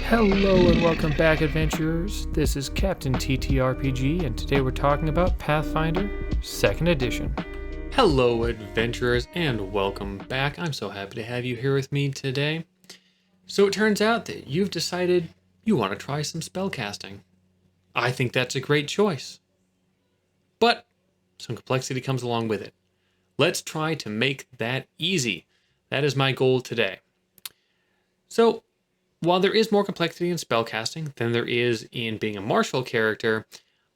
Hello and welcome back, adventurers. This is Captain TTRPG, and today we're talking about Pathfinder 2nd Edition. Hello, adventurers, and welcome back. I'm so happy to have you here with me today. So it turns out that you've decided you want to try some spellcasting. I think that's a great choice. But some complexity comes along with it. Let's try to make that easy. That is my goal today. So, while there is more complexity in spellcasting than there is in being a martial character,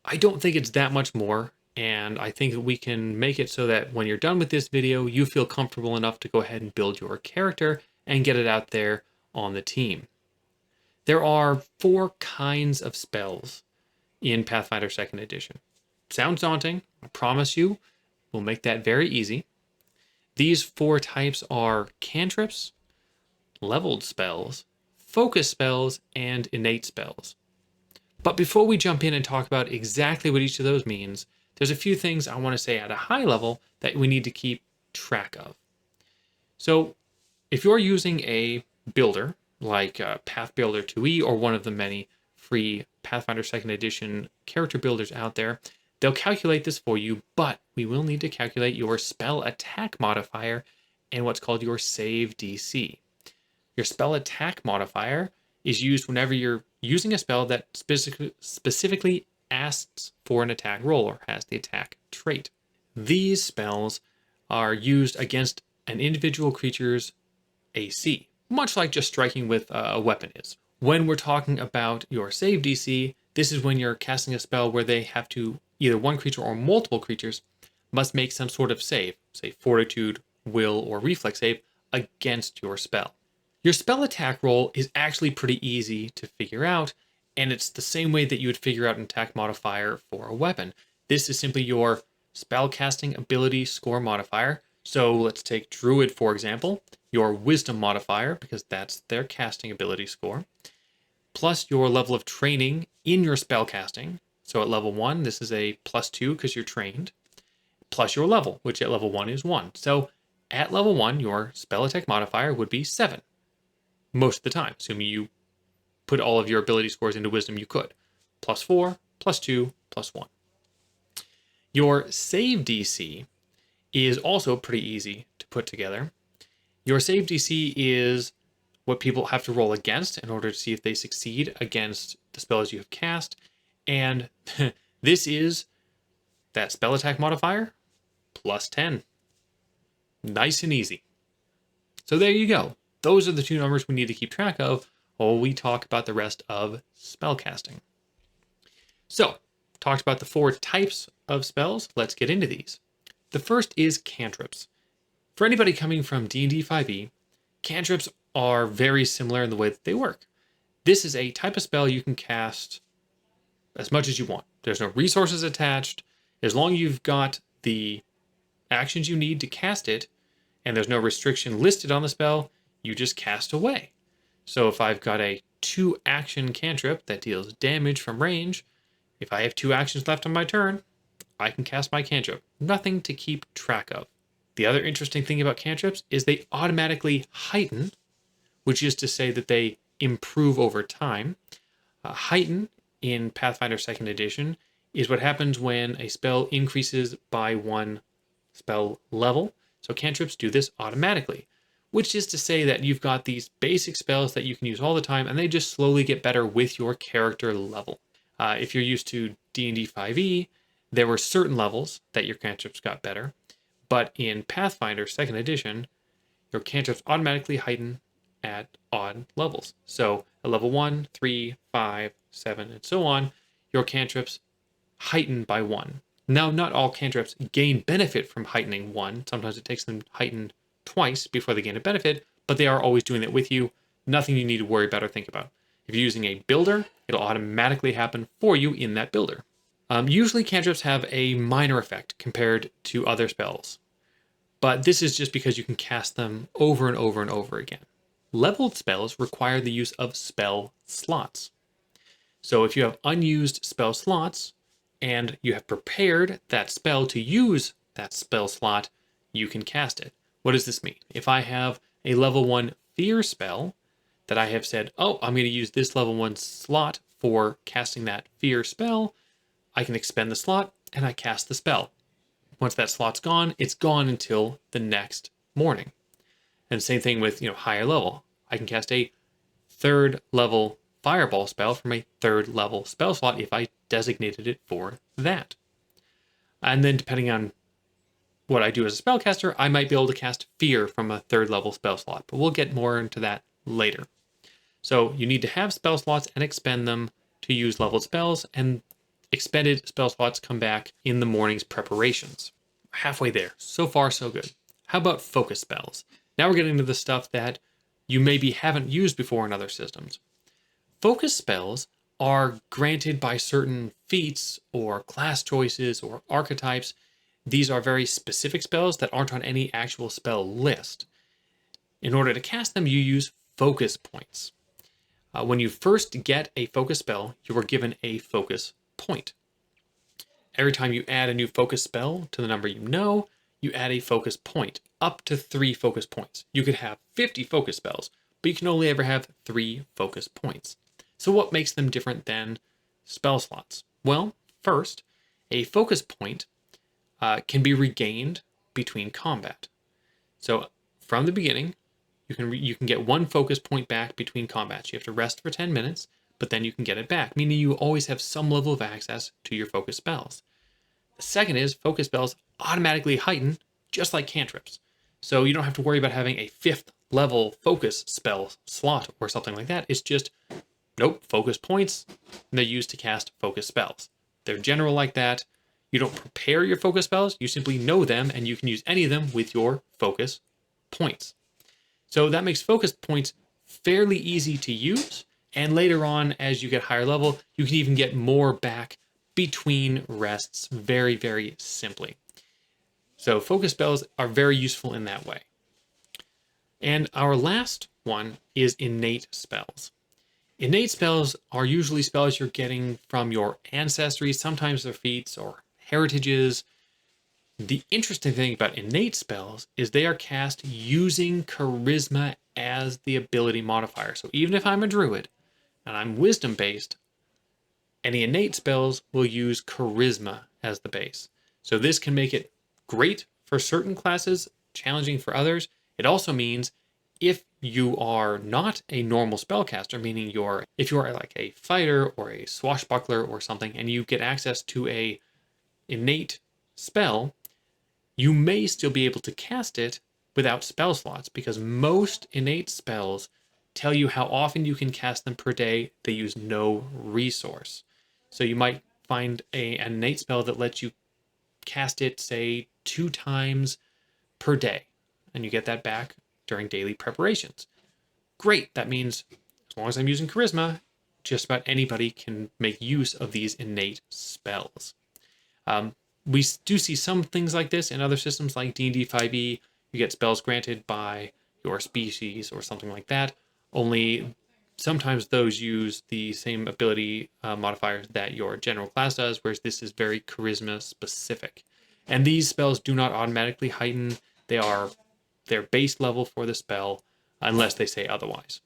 I don't think it's that much more, and I think that we can make it so that when you're done with this video, you feel comfortable enough to go ahead and build your character and get it out there on the team. There are 4 kinds of spells in Pathfinder 2nd Edition. Sounds daunting, I promise you, we'll make that very easy. These 4 types are cantrips, leveled spells, focus spells, and innate spells. But before we jump in and talk about exactly what each of those means, there's a few things I want to say at a high level that we need to keep track of. So if you're using a builder like Pathfinder2e or one of the many free Pathfinder 2nd Edition character builders out there, they'll calculate this for you, but we will need to calculate your spell attack modifier and what's called your save DC. Your spell attack modifier is used whenever you're using a spell that specifically asks for an attack roll or has the attack trait. These spells are used against an individual creature's AC, much like just striking with a weapon is. When we're talking about your save DC, this is when you're casting a spell where they have to, either one creature or multiple creatures, must make some sort of save, say fortitude, will, or reflex save against your spell. Your spell attack roll is actually pretty easy to figure out, and it's the same way that you would figure out an attack modifier for a weapon. This is simply your spellcasting ability score modifier. So let's take Druid, for example, your wisdom modifier, because that's their casting ability score, plus your level of training in your spellcasting. So at level 1, this is a +2 because you're trained, plus your level, which at level 1 is 1. So at level 1, your spell attack modifier would be 7. Most of the time, assuming you put all of your ability scores into wisdom, you could. +4, +2, +1. Your save DC is also pretty easy to put together. Your save DC is what people have to roll against in order to see if they succeed against the spells you have cast. And this is that spell attack modifier +10. Nice and easy. So there you go. Those are the 2 numbers we need to keep track of while we talk about the rest of spellcasting. So, talked about the 4 types of spells. Let's get into these. The first is cantrips. For anybody coming from D&D 5e, cantrips are very similar in the way that they work. This is a type of spell you can cast as much as you want. There's no resources attached. As long as you've got the actions you need to cast it, and there's no restriction listed on the spell, you just cast away. So if I've got a 2-action cantrip that deals damage from range, if I have 2 actions left on my turn, I can cast my cantrip. Nothing to keep track of. The other interesting thing about cantrips is they automatically heighten, which is to say that they improve over time. Heighten in Pathfinder 2nd Edition is what happens when a spell increases by 1 spell level. So cantrips do this automatically, which is to say that you've got these basic spells that you can use all the time, and they just slowly get better with your character level. If you're used to D&D 5e, there were certain levels that your cantrips got better, but in Pathfinder 2nd Edition, your cantrips automatically heighten at odd levels. So at level 1, 3, 5, 7, and so on, your cantrips heighten by 1. Now, not all cantrips gain benefit from heightening 1. Sometimes it takes them heightened twice before they gain a benefit, but they are always doing that with you. Nothing you need to worry about or think about. If you're using a builder, it'll automatically happen for you in that builder. Usually cantrips have a minor effect compared to other spells, but this is just because you can cast them over and over and over again. Leveled spells require the use of spell slots. So if you have unused spell slots and you have prepared that spell to use that spell slot, you can cast it. What does this mean? If I have a level 1 fear spell that I have said, oh, I'm going to use this level 1 slot for casting that fear spell, I can expend the slot and I cast the spell. Once that slot's gone, it's gone until the next morning. And same thing with, higher level. I can cast a 3rd level fireball spell from a 3rd level spell slot if I designated it for that. And then depending on what I do as a spellcaster, I might be able to cast fear from a 3rd level spell slot, but we'll get more into that later. So you need to have spell slots and expend them to use leveled spells, and expended spell slots come back in the morning's preparations. Halfway there. So far, so good. How about focus spells? Now we're getting into the stuff that you maybe haven't used before in other systems. Focus spells are granted by certain feats or class choices or archetypes. These are very specific spells that aren't on any actual spell list. In order to cast them, you use focus points. When you first get a focus spell, you are given a focus point. Every time you add a new focus spell to the number you know, you add a focus point, up to 3 focus points. You could have 50 focus spells, but you can only ever have 3 focus points. So what makes them different than spell slots? Well, first, a focus point can be regained between combat. So from the beginning, you can get 1 focus point back between combats. You have to rest for 10 minutes, but then you can get it back, meaning you always have some level of access to your focus spells. The second is focus spells automatically heighten, just like cantrips. So you don't have to worry about having a 5th level focus spell slot or something like that. It's just, nope, focus points, and they're used to cast focus spells. They're general like that. You don't prepare your focus spells, you simply know them, and you can use any of them with your focus points. So that makes focus points fairly easy to use, and later on, as you get higher level, you can even get more back between rests very, very simply. So focus spells are very useful in that way. And our last one is innate spells. Innate spells are usually spells you're getting from your ancestry, sometimes they're feats or heritages. The interesting thing about innate spells is they are cast using charisma as the ability modifier. So even if I'm a druid and I'm wisdom based, any innate spells will use charisma as the base. So this can make it great for certain classes, challenging for others. It also means if you are not a normal spellcaster, meaning if you are like a fighter or a swashbuckler or something, and you get access to a innate spell, you may still be able to cast it without spell slots, because most innate spells tell you how often you can cast them per day. They use no resource. So you might find an innate spell that lets you cast it, say, 2 times per day, and you get that back during daily preparations. Great. That means as long as I'm using charisma, just about anybody can make use of these innate spells. We do see some things like this in other systems like D&D 5e. You get spells granted by your species or something like that. Only sometimes those use the same ability modifiers that your general class does, whereas this is very charisma specific. And these spells do not automatically heighten. They're base level for the spell unless they say otherwise.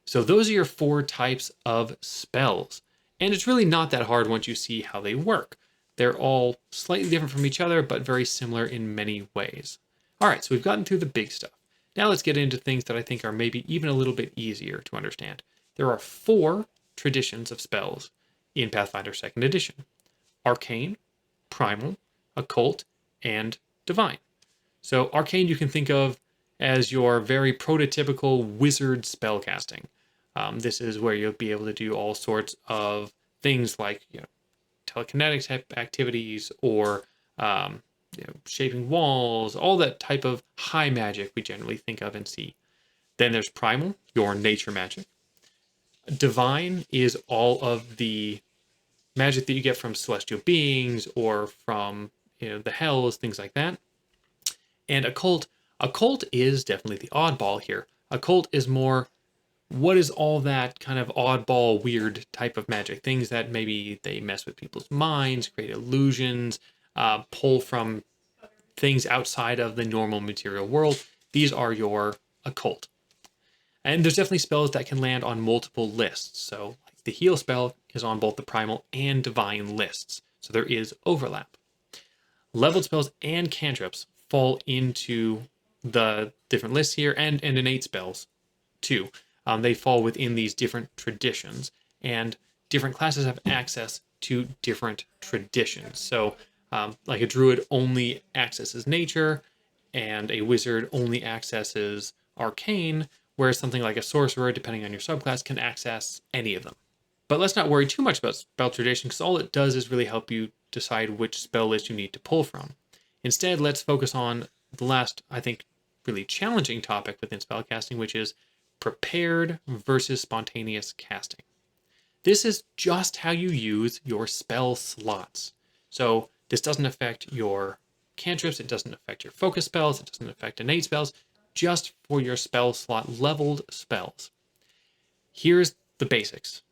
So those are your 4 types of spells. And it's really not that hard once you see how they work. They're all slightly different from each other, but very similar in many ways. All right, so we've gotten through the big stuff. Now let's get into things that I think are maybe even a little bit easier to understand. There are 4 traditions of spells in Pathfinder 2nd Edition: Arcane, Primal, Occult, and Divine. So Arcane you can think of as your very prototypical wizard spellcasting. This is where you'll be able to do all sorts of things like telekinetic type activities or shaping walls, all that type of high magic we generally think of and see. Then there's Primal, your nature magic. Divine is all of the magic that you get from celestial beings or from the hells, things like that. And Occult is definitely the oddball here. Occult is more, what is all that kind of oddball, weird type of magic? Things that maybe they mess with people's minds, create illusions, pull from things outside of the normal material world. These are your occult. And there's definitely spells that can land on multiple lists. So like the heal spell is on both the primal and divine lists. So there is overlap. Leveled spells and cantrips fall into the different lists here, and innate spells too. They fall within these different traditions, and different classes have access to different traditions. So like a druid only accesses nature, and a wizard only accesses arcane, whereas something like a sorcerer, depending on your subclass, can access any of them. But let's not worry too much about spell tradition, because all it does is really help you decide which spell list you need to pull from. Instead, let's focus on the last, I think, really challenging topic within spellcasting, which is prepared versus spontaneous casting. This is just how you use your spell slots. So this doesn't affect your cantrips, it doesn't affect your focus spells, it doesn't affect innate spells, just for your spell slot leveled spells. Here's the basics.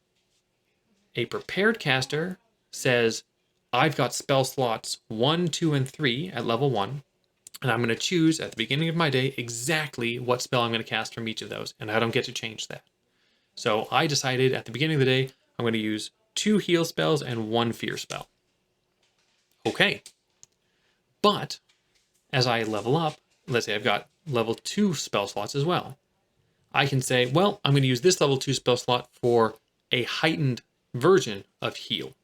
A prepared caster says, I've got spell slots 1, 2, and 3 at level 1, and I'm going to choose at the beginning of my day exactly what spell I'm going to cast from each of those, and I don't get to change that. So I decided at the beginning of the day, I'm going to use 2 heal spells and 1 fear spell. Okay. But as I level up, let's say I've got level 2 spell slots as well. I can say, well, I'm going to use this level 2 spell slot for a heightened version of heal.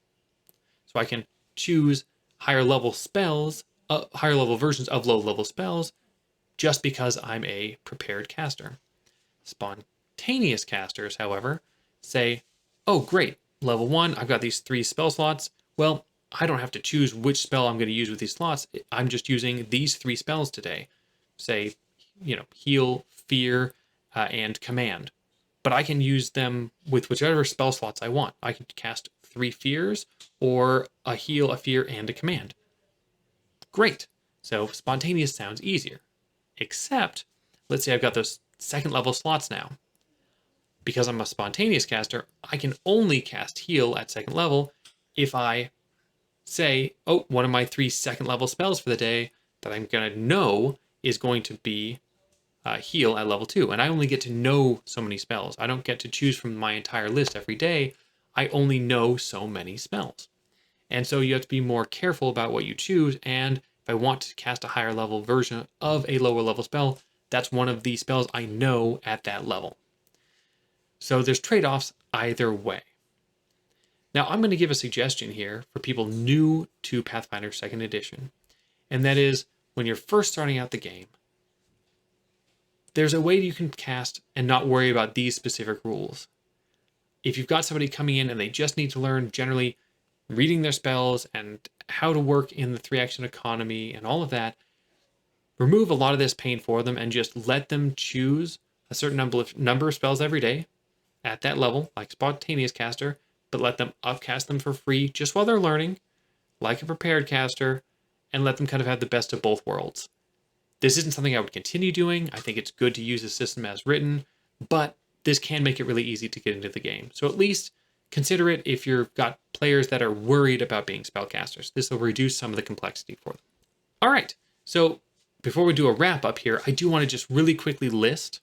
So I can choose higher level spells, higher level versions of low level spells, just because I'm a prepared caster. Spontaneous casters, however, say, oh great, level 1, I've got these 3 spell slots. Well, I don't have to choose which spell I'm going to use with these slots. I'm just using these 3 spells today. Say, heal, fear, and command. But I can use them with whichever spell slots I want. I can cast 3 fears, or a heal, a fear, and a command. Great. So spontaneous sounds easier. Except, let's say I've got those second level slots now. Because I'm a spontaneous caster, I can only cast heal at second level if I say, oh, one of my 3 second level spells for the day that I'm going to know is going to be heal at level 2. And I only get to know so many spells. I don't get to choose from my entire list every day. I only know so many spells. And so you have to be more careful about what you choose. And if I want to cast a higher level version of a lower level spell, that's one of the spells I know at that level. So there's trade-offs either way. Now I'm going to give a suggestion here for people new to Pathfinder 2nd Edition. And that is, when you're first starting out the game, there's a way you can cast and not worry about these specific rules. If you've got somebody coming in and they just need to learn generally reading their spells and how to work in the 3-action economy and all of that, remove a lot of this pain for them and just let them choose a certain number of spells every day at that level, like spontaneous caster, but let them upcast them for free just while they're learning, like a prepared caster, and let them kind of have the best of both worlds. This isn't something I would continue doing. I think it's good to use the system as written, but this can make it really easy to get into the game. So at least consider it if you've got players that are worried about being spellcasters. This will reduce some of the complexity for them. All right, so before we do a wrap up here, I do want to just really quickly list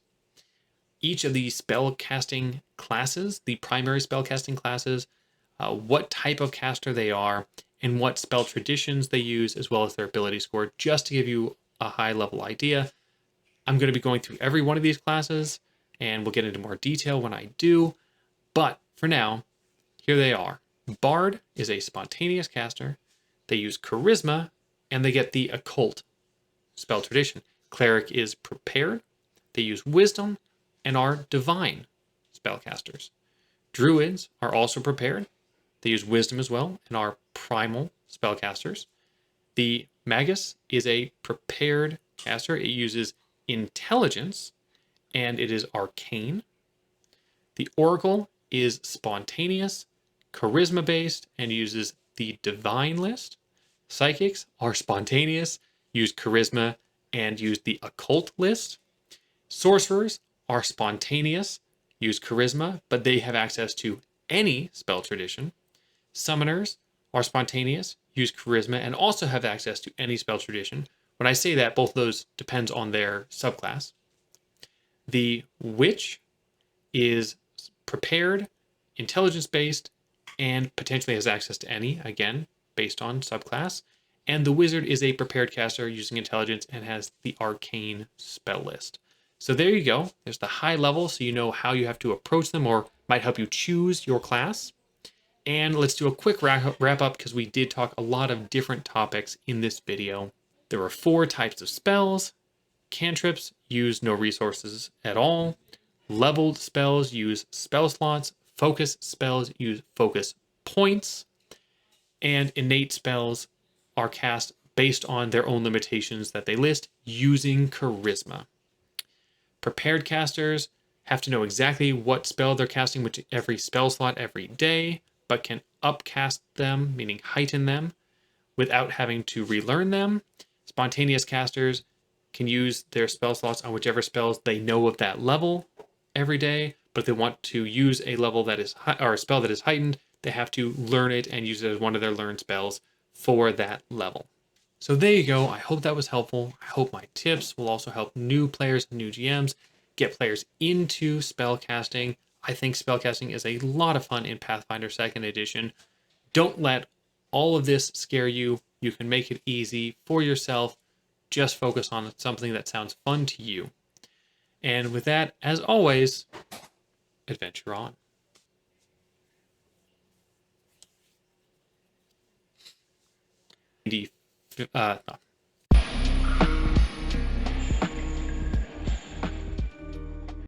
each of the spellcasting classes, the primary spellcasting classes, what type of caster they are, and what spell traditions they use, as well as their ability score, just to give you a high level idea. I'm going to be going through every one of these classes, and we'll get into more detail when I do. But for now, here they are. Bard is a spontaneous caster. They use charisma, and they get the occult spell tradition. Cleric is prepared. They use wisdom and are divine spellcasters. Druids are also prepared. They use wisdom as well and are primal spellcasters. The Magus is a prepared caster. It uses intelligence, and it is arcane. The Oracle is spontaneous, charisma-based, and uses the divine list. Psychics are spontaneous, use charisma, and use the occult list. Sorcerers are spontaneous, use charisma, but they have access to any spell tradition. Summoners are spontaneous, use charisma, and also have access to any spell tradition. When I say that, both of those depends on their subclass. The Witch is prepared, intelligence-based, and potentially has access to any, again, based on subclass. And the wizard is a prepared caster using intelligence and has the arcane spell list. So there you go. There's the high level, so you know how you have to approach them or might help you choose your class. And let's do a quick wrap up because we did talk a lot of different topics in this video. There were 4 types of spells. Cantrips use no resources at all. Leveled spells use spell slots. Focus spells use focus points. And innate spells are cast based on their own limitations that they list using charisma. Prepared casters have to know exactly what spell they're casting with every spell slot every day, but can upcast them, meaning heighten them, without having to relearn them. Spontaneous casters can use their spell slots on whichever spells they know of that level every day, but if they want to use a level that is or a spell that is heightened, they have to learn it and use it as one of their learned spells for that level. So there you go. I hope that was helpful. I hope my tips will also help new players and new GMs get players into spellcasting. I think spellcasting is a lot of fun in Pathfinder 2nd Edition. Don't let all of this scare you. You can make it easy for yourself. Just focus on something that sounds fun to you. And with that, as always, adventure on.